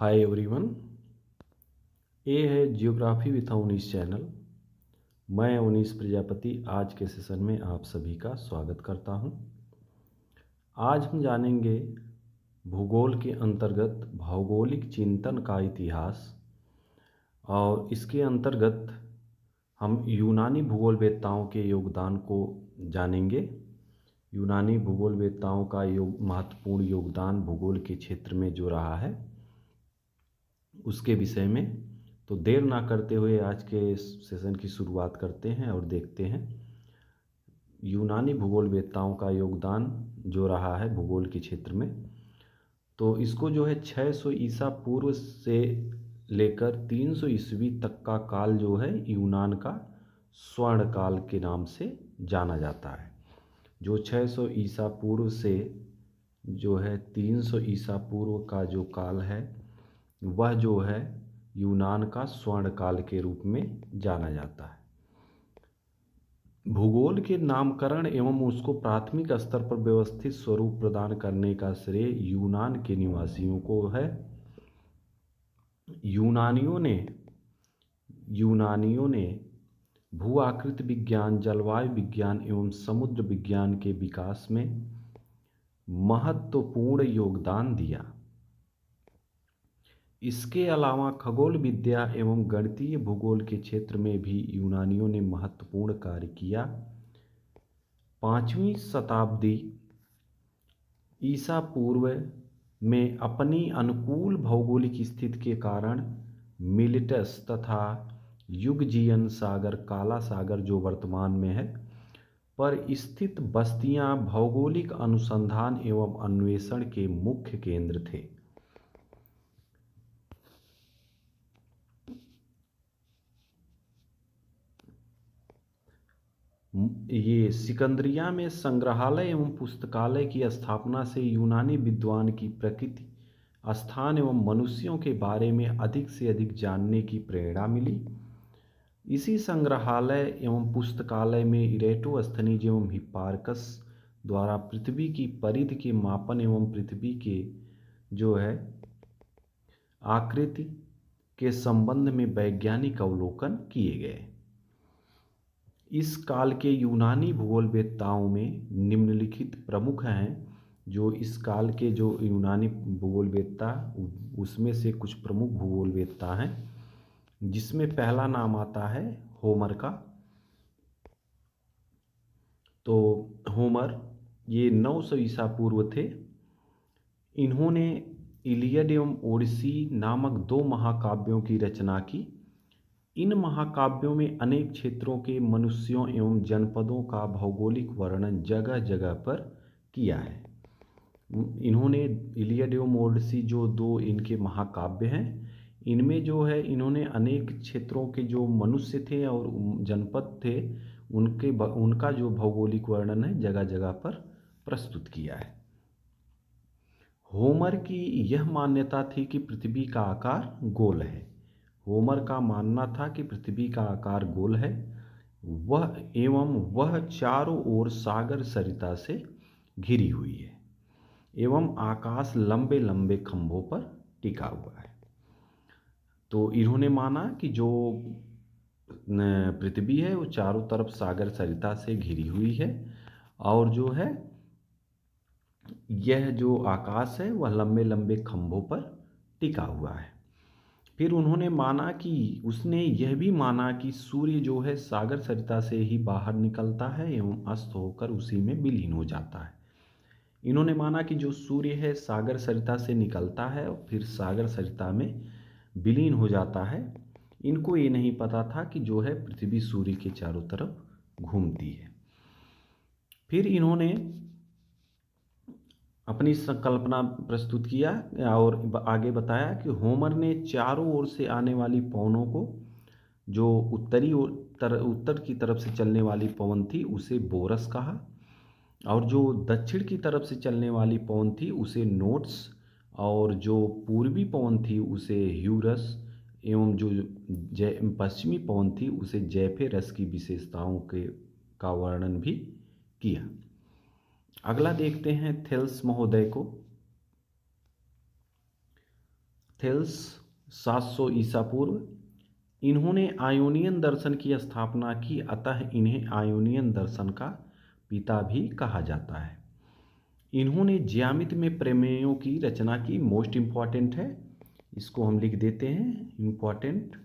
Hi everyone, ये है geography with Awanish channel. मैं अवनीश प्रजापति आज के सेशन में आप सभी का स्वागत करता हूं। आज हम जानेंगे भूगोल के अंतर्गत भौगोलिक चिंतन का इतिहास, और इसके अंतर्गत हम यूनानी भूगोलवेत्ताओं के योगदान को जानेंगे। यूनानी भूगोलवेत्ताओं का महत्वपूर्ण योगदान भूगोल के क्षेत्र में जो रहा है उसके विषय में। तो देर ना करते हुए आज के सेशन की शुरुआत करते हैं और देखते हैं यूनानी भूगोलवेत्ताओं का योगदान जो रहा है भूगोल के क्षेत्र में। तो इसको जो है 600 ईसा पूर्व से लेकर 300 ईस्वी तक का काल जो है यूनान का स्वर्ण काल के नाम से जाना जाता है। जो 600 ईसा पूर्व से जो है 300 ईसा पूर्व का जो काल है वह जो है यूनान का स्वर्ण काल के रूप में जाना जाता है। भूगोल के नामकरण एवं उसको प्राथमिक स्तर पर व्यवस्थित स्वरूप प्रदान करने का श्रेय यूनान के निवासियों को है। यूनानियों ने भू आकृति विज्ञान, जलवायु विज्ञान एवं समुद्र विज्ञान के विकास में महत्वपूर्ण योगदान दिया। इसके अलावा खगोल विद्या एवं गणितीय भूगोल के क्षेत्र में भी यूनानियों ने महत्वपूर्ण कार्य किया। 5वीं शताब्दी ईसा पूर्व में अपनी अनुकूल भौगोलिक स्थिति के कारण मिलेटस तथा युगजियन सागर, काला सागर जो वर्तमान में है, पर स्थित बस्तियां भौगोलिक अनुसंधान एवं अन्वेषण के मुख्य केंद्र थे। ये सिकंदरिया में संग्रहालय एवं पुस्तकालय की स्थापना से यूनानी विद्वान की प्रकृति, स्थान एवं मनुष्यों के बारे में अधिक से अधिक जानने की प्रेरणा मिली। इसी संग्रहालय एवं पुस्तकालय में इरेटोस्थनीज एवं हिप्पारकस द्वारा पृथ्वी की परिधि के मापन एवं पृथ्वी के जो है आकृति के संबंध में वैज्ञानिक अवलोकन किए गए। इस काल के यूनानी भूगोलवेत्ताओं में निम्नलिखित प्रमुख हैं। जो इस काल के जो यूनानी भूगोलवेत्ता, उसमें से कुछ प्रमुख भूगोलवेत्ता हैं, जिसमें पहला नाम आता है होमर का। तो होमर ये 900 ईसा पूर्व थे। इन्होंने इलियड एवं ओडिसी नामक 2 महाकाव्यों की रचना की। इन महाकाव्यों में अनेक क्षेत्रों के मनुष्यों एवं जनपदों का भौगोलिक वर्णन जगह जगह पर किया है। इन्होंने इलियड एवं ओडिसी जो 2 इनके महाकाव्य हैं, इनमें जो है इन्होंने अनेक क्षेत्रों के जो मनुष्य थे और जनपद थे उनका जो भौगोलिक वर्णन है जगह जगह पर प्रस्तुत किया है। होमर की यह मान्यता थी कि पृथ्वी का आकार गोल है। होमर का मानना था कि पृथ्वी का आकार गोल है वह चारों ओर सागर सरिता से घिरी हुई है एवं आकाश लंबे लंबे खंभों पर टिका हुआ है। तो इन्होंने माना कि जो पृथ्वी है वो चारों तरफ सागर सरिता से घिरी हुई है और जो है यह जो आकाश है वह लंबे लंबे खंभों पर टिका हुआ है। फिर उसने यह भी माना कि सूर्य जो है सागर सरिता से ही बाहर निकलता है एवं अस्त होकर उसी में विलीन हो जाता है। इन्होंने माना कि जो सूर्य है सागर सरिता से निकलता है और फिर सागर सरिता में विलीन हो जाता है। इनको ये नहीं पता था कि जो है पृथ्वी सूर्य के चारों तरफ घूमती है। फिर इन्होंने अपनी संकल्पना प्रस्तुत किया और आगे बताया कि होमर ने चारों ओर से आने वाली पवनों को, जो उत्तर की तरफ से चलने वाली पवन थी उसे बोरस कहा, और जो दक्षिण की तरफ से चलने वाली पवन थी उसे नोट्स, और जो पूर्वी पवन थी उसे ह्यूरस, एवं जो पश्चिमी पवन थी उसे जैफेरस की विशेषताओं का वर्णन भी किया। अगला देखते हैं थेल्स महोदय को। थेल्स 700 ईसा पूर्व। इन्होंने आयोनियन दर्शन की स्थापना की, अतः इन्हें आयोनियन दर्शन का पिता भी कहा जाता है। इन्होंने ज्यामिति में प्रमेयों की रचना की, मोस्ट इम्पॉर्टेंट है, इसको हम लिख देते हैं इम्पॉर्टेंट।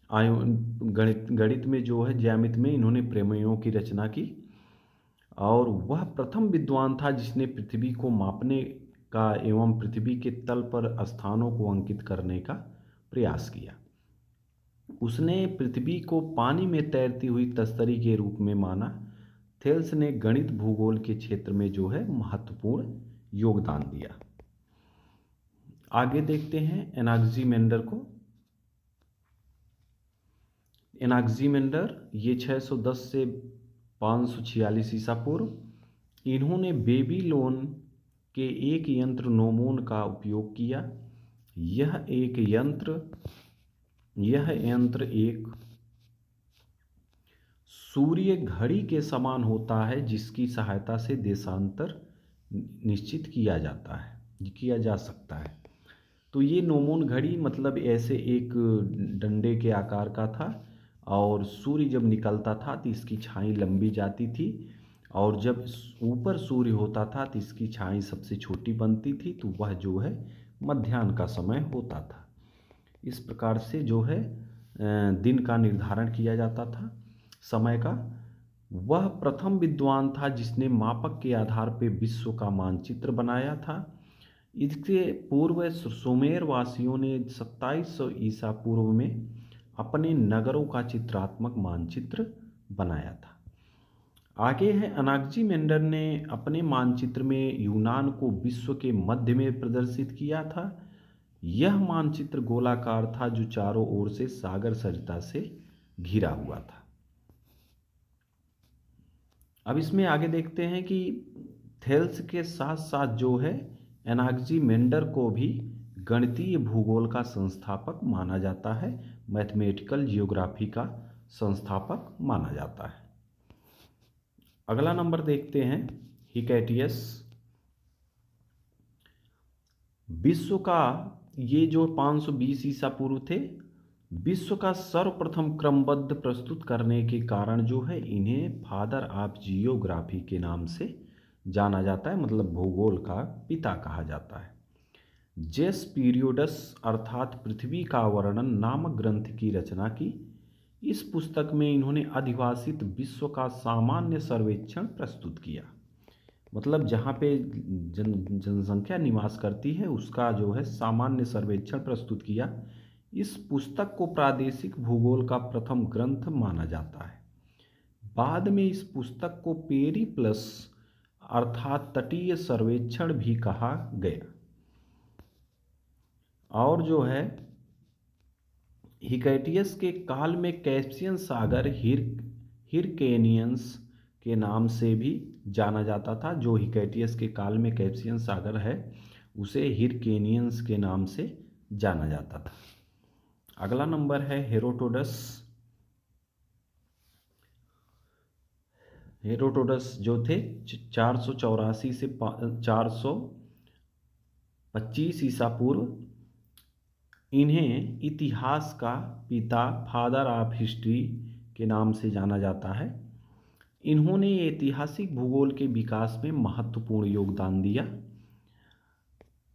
गणित में जो है ज्यामिति में इन्होंने प्रमेयों की रचना की, और वह प्रथम विद्वान था जिसने पृथ्वी को मापने का एवं पृथ्वी के तल पर स्थानों को अंकित करने का प्रयास किया। उसने पृथ्वी को पानी में तैरती हुई तस्तरी के रूप में माना। थेल्स ने गणित भूगोल के क्षेत्र में जो है महत्वपूर्ण योगदान दिया। आगे देखते हैं एनाक्सीमेंडर को। एनाक्सीमेंडर ये 610 से 546 ईसा पूर्व। इन्होंने बेबीलोन के एक यंत्र नोमोन का उपयोग किया। यह यंत्र एक सूर्य घड़ी के समान होता है, जिसकी सहायता से देशांतर निश्चित किया जा सकता है। तो ये नोमोन घड़ी मतलब ऐसे एक डंडे के आकार का था, और सूर्य जब निकलता था तो इसकी छाई लंबी जाती थी, और जब ऊपर सूर्य होता था तो इसकी छाई सबसे छोटी बनती थी, तो वह जो है मध्याह्न का समय होता था। इस प्रकार से जो है दिन का निर्धारण किया जाता था, समय का। वह प्रथम विद्वान था जिसने मापक के आधार पर विश्व का मानचित्र बनाया था। इसके पूर्व सुमेर वासियों ने 2700 ईसा पूर्व में अपने नगरों का चित्रात्मक मानचित्र बनाया था। आगे है अनाक्सीमेंडर ने अपने मानचित्र में यूनान को विश्व के मध्य में प्रदर्शित किया था। यह मानचित्र गोलाकार था जो चारों ओर से सागर सरिता से घिरा हुआ था। अब इसमें आगे देखते हैं कि थेल्स के साथ साथ जो है एनाक्सीमेंडर को भी गणितीय भूगोल का संस्थापक माना जाता है, मैथमेटिकल जियोग्राफी का संस्थापक माना जाता है। अगला नंबर देखते हैं हिकैटियस। विश्व का ये जो 520 ईसा पूर्व थे, विश्व का सर्वप्रथम क्रमबद्ध प्रस्तुत करने के कारण जो है इन्हें फादर ऑफ जियोग्राफी के नाम से जाना जाता है, मतलब भूगोल का पिता कहा जाता है। जेस पीरियोडस अर्थात पृथ्वी का वर्णन नामक ग्रंथ की रचना की। इस पुस्तक में इन्होंने अधिवासित विश्व का सामान्य सर्वेक्षण प्रस्तुत किया, मतलब जहाँ पे जनसंख्या निवास करती है उसका जो है सामान्य सर्वेक्षण प्रस्तुत किया। इस पुस्तक को प्रादेशिक भूगोल का प्रथम ग्रंथ माना जाता है। बाद में इस पुस्तक को पेरिप्लस अर्थात तटीय सर्वेक्षण भी कहा गया। और जो है हिकैटियस के काल में कैस्पियन सागर हिरकेनियंस के नाम से भी जाना जाता था। जो हिकैटियस के काल में कैस्पियन सागर है उसे हिरकेनियंस के नाम से जाना जाता था। अगला नंबर है हेरोडोटस। हेरोडोटस जो थे 484 से 425 ईसा पूर्व। इन्हें इतिहास का पिता फादर ऑफ हिस्ट्री के नाम से जाना जाता है। इन्होंने ऐतिहासिक भूगोल के विकास में महत्वपूर्ण योगदान दिया।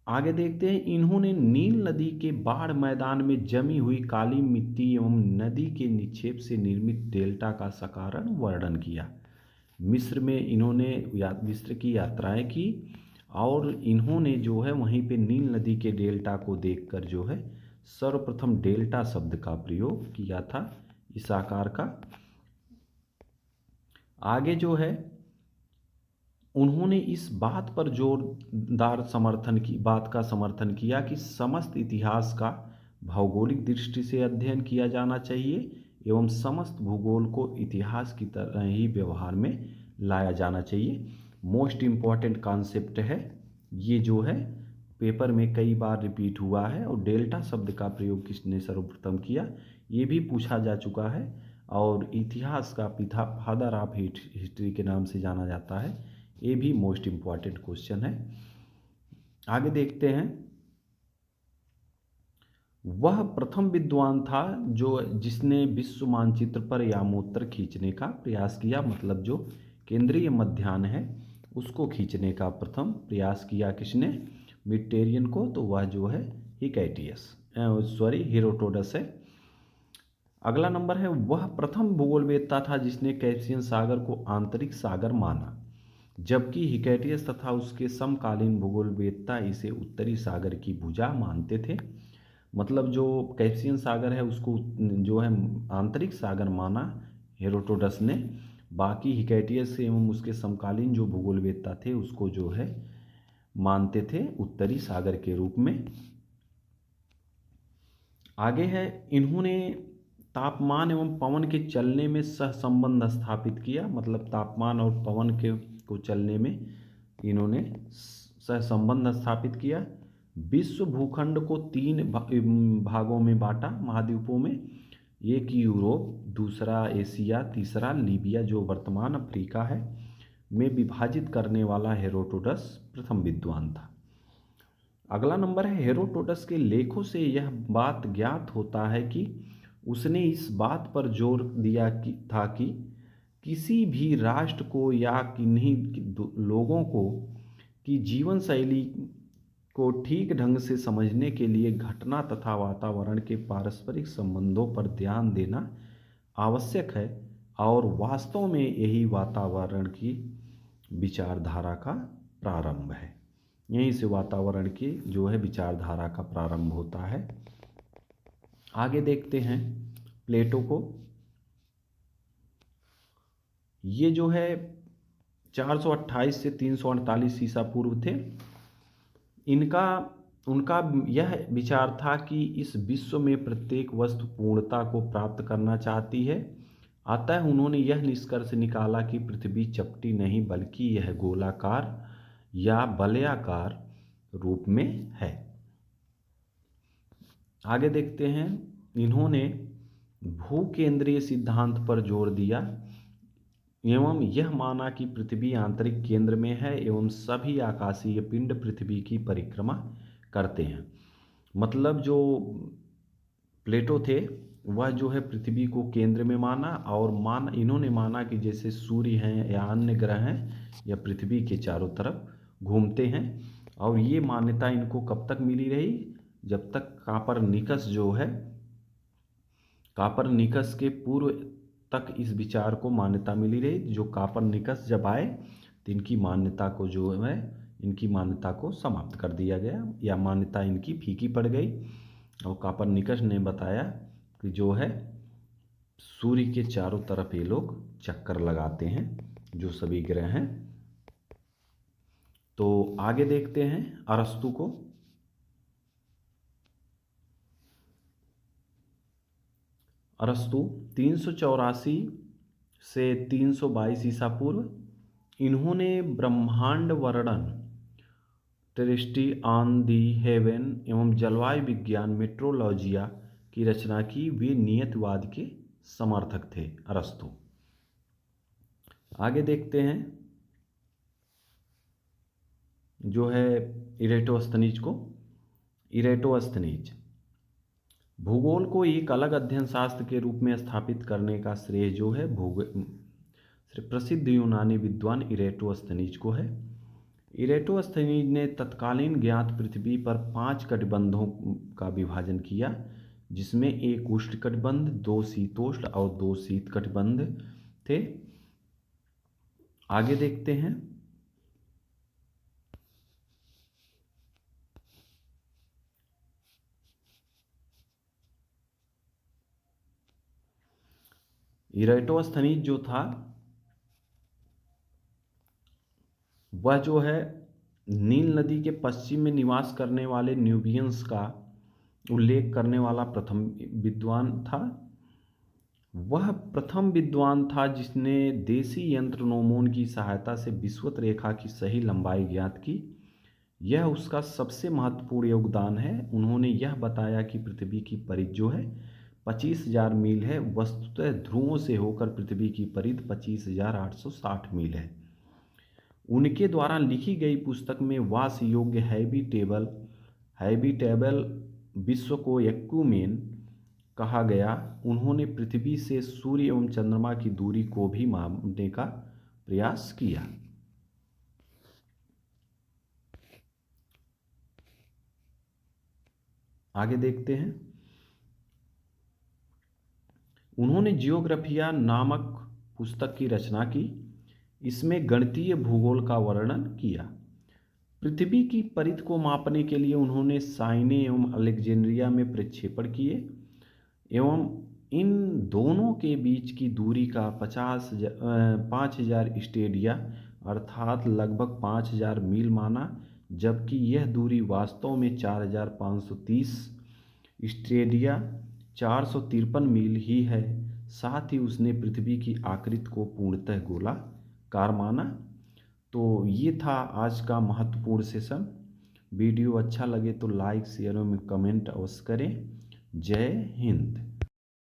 आगे देखते हैं, इन्होंने नील नदी के बाढ़ मैदान में जमी हुई काली मिट्टी एवं नदी के निक्षेप से निर्मित डेल्टा का सकारण वर्णन किया। मिस्र में इन्होंने मिस्र की यात्राएं की, और इन्होंने जो है वहीं पे नील नदी के डेल्टा को देखकर जो है सर्वप्रथम डेल्टा शब्द का प्रयोग किया था, इस आकार का। आगे जो है उन्होंने इस बात पर जोरदार बात का समर्थन किया कि समस्त इतिहास का भौगोलिक दृष्टि से अध्ययन किया जाना चाहिए एवं समस्त भूगोल को इतिहास की तरह ही व्यवहार में लाया जाना चाहिए। मोस्ट इम्पॉर्टेंट कॉन्सेप्ट है ये, जो है पेपर में कई बार रिपीट हुआ है। और डेल्टा शब्द का प्रयोग किसने सर्वप्रथम किया ये भी पूछा जा चुका है, और इतिहास का पिता फादर ऑफ हिस्ट्री के नाम से जाना जाता है, ये भी मोस्ट इम्पॉर्टेंट क्वेश्चन है। आगे देखते हैं वह प्रथम विद्वान था जो जिसने विश्व मानचित्र पर यामोत्तर खींचने का प्रयास किया, मतलब जो केंद्रीय मध्याह्न है उसको खींचने का प्रथम प्रयास किया किसने, मिडटेरियन को, तो वह जो है हेरोडोटस है। अगला नंबर है, वह प्रथम भूगोलवेत्ता था जिसने कैस्पियन सागर को आंतरिक सागर माना, जबकि हिकैटियस तथा उसके समकालीन भूगोलवेत्ता इसे उत्तरी सागर की भुजा मानते थे। मतलब जो कैस्पियन सागर है उसको जो है आंतरिक सागर माना हेरोडोटस ने, बाकी हिकैटियस एवं उसके समकालीन जो भूगोलवेत्ता थे उसको जो है मानते थे उत्तरी सागर के रूप में। आगे है, इन्होंने तापमान एवं पवन के चलने में सहसंबंध स्थापित किया, मतलब तापमान और पवन के को चलने में इन्होंने सहसंबंध स्थापित किया। विश्व भूखंड को 3 भागों में बांटा महाद्वीपों में, एक यूरोप, दूसरा एशिया, तीसरा लीबिया जो वर्तमान अफ्रीका है में विभाजित करने वाला हेरोडोटस प्रथम विद्वान था। अगला नंबर है, हेरोडोटस के लेखों से यह बात ज्ञात होता है कि उसने इस बात पर जोर दिया था कि किसी भी राष्ट्र को या किन्हीं लोगों को की जीवन शैली को ठीक ढंग से समझने के लिए घटना तथा वातावरण के पारस्परिक संबंधों पर ध्यान देना आवश्यक है, और वास्तव में यही वातावरण की विचारधारा का प्रारंभ है। यहीं से वातावरण की जो है विचारधारा का प्रारंभ होता है। आगे देखते हैं प्लेटो को। ये जो है 428 से 348 ईसा पूर्व थे। उनका यह विचार था कि इस विश्व में प्रत्येक वस्तु पूर्णता को प्राप्त करना चाहती है, अतः उन्होंने यह निष्कर्ष निकाला कि पृथ्वी चपटी नहीं बल्कि यह गोलाकार या वलयाकार रूप में है। आगे देखते हैं, इन्होंने भूकेंद्रीय सिद्धांत पर जोर दिया एवं यह माना कि पृथ्वी आंतरिक केंद्र में है एवं सभी आकाशीय पिंड पृथ्वी की परिक्रमा करते हैं। मतलब जो प्लेटो थे वह जो है पृथ्वी को केंद्र में माना, और इन्होंने माना कि जैसे सूर्य हैं या अन्य ग्रह हैं या पृथ्वी के चारों तरफ घूमते हैं। और ये मान्यता इनको कब तक मिली रही, जब तक कापरनिकस के पूर्व तक इस विचार को मान्यता मिली रही। जो कापरनिकस जब आए तो इनकी मान्यता को समाप्त कर दिया गया या मान्यता इनकी फीकी पड़ गई। और कापरनिकस ने बताया कि जो है सूर्य के चारों तरफ ये लोग चक्कर लगाते हैं जो सभी ग्रह हैं। तो आगे देखते हैं अरस्तु को। अरस्तु 384 से 322 ईसा पूर्व, इन्होंने ब्रह्मांड वर्णन, ट्रिस्टी ऑन दी हेवन एवं जलवायु विज्ञान, मेट्रोलॉजिया की रचना की। वे नियतिवाद के समर्थक थे अरस्तु। आगे देखते हैं जो है इरेटोस्थनीज को। इरेटोस्थनीज भूगोल को एक अलग अध्ययन शास्त्र के रूप में स्थापित करने का श्रेय जो है प्रसिद्ध यूनानी विद्वान इरेटोस्थनीज को है। इरेटोस्थनीज ने तत्कालीन ज्ञात पृथ्वी पर 5 कटिबंधों का विभाजन किया, जिसमें एक उष्णकटिबंध, 2 शीतोष्ण और 2 शीत कटिबंध थे। आगे देखते हैं इरेटोस्थनीज जो था वह जो है नील नदी के पश्चिम में निवास करने वाले न्यूबियंस का उल्लेख करने वाला प्रथम विद्वान था। वह प्रथम विद्वान था जिसने देशी यंत्र नोमोन की सहायता से विषुवत रेखा की सही लंबाई ज्ञात की। यह उसका सबसे महत्वपूर्ण योगदान है। उन्होंने यह बताया कि पृथ्वी की परिधि जो है 25,000 मील है। वस्तुतः ध्रुवों से होकर पृथ्वी की परिधि 25,860 मील है। उनके द्वारा लिखी गई पुस्तक में वास योग्य हैबिटेबल विश्व को एक्यूमेन कहा गया। उन्होंने पृथ्वी से सूर्य एवं चंद्रमा की दूरी को भी मापने का प्रयास किया। आगे देखते हैं। उन्होंने जियोग्राफिया नामक पुस्तक की रचना की। इसमें गणितीय भूगोल का वर्णन किया। पृथ्वी की परिध को मापने के लिए उन्होंने साइने एवं अलेक्जेंड्रिया में प्रक्षेपण किए एवं इन दोनों के बीच की दूरी का 5,000 स्टेडिया अर्थात लगभग 5,000 मील माना, जबकि यह दूरी वास्तव में 4,530 स्टेडिया 453 मील ही है। साथ ही उसने पृथ्वी की आकृति को पूर्णतः गोलाकार माना। तो ये था आज का महत्वपूर्ण सेशन। वीडियो अच्छा लगे तो लाइक शेयर एवं कमेंट अवश्य करें। जय हिंद।